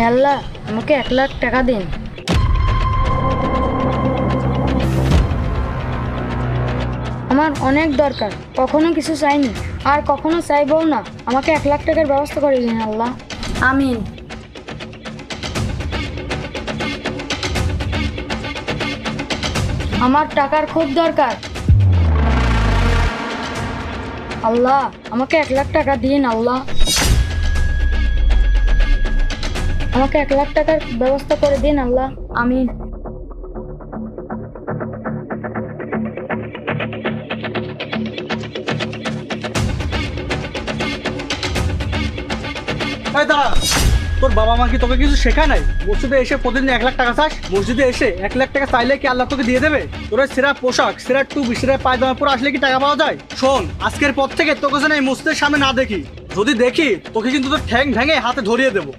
হে আল্লাহ, আমাকে 1 লাখ টাকা দিন। আমার অনেক দরকার, কখনো কিছু চাইনি আর কখনো চাইবও না। আমাকে 1 লাখ টাকার ব্যবস্থা করে দিন আল্লাহ, আমিন। আমার টাকার খুব দরকার আল্লাহ, আমাকে 1 লাখ টাকা দিন আল্লাহ। আমাকে 1 লাখ টাকার ব্যবস্থা করে দিন আল্লাহ, আমিন। এই দাঁড়া, তোর বাবা মা কি তোকে কিছু শেখায় নাই? মসজিদে এসে প্রতিদিন 1 লাখ টাকা চাস? মসজিদে এসে 1 লাখ টাকা চাইলে কি আল্লাহ তোকে দিয়ে দেবে? তোর ওই সেরা পোশাক, সেরা টুপি, সেরা পায়জামা পরে আসলে কি টাকা পাওয়া যায়? শোন, আজকের পর থেকে তোকে যেন এই মসজিদের সামনে না দেখি। যদি দেখি তোকে কিন্তু তোর ঠ্যাং ভেঙে হাতে ধরিয়ে দেবো।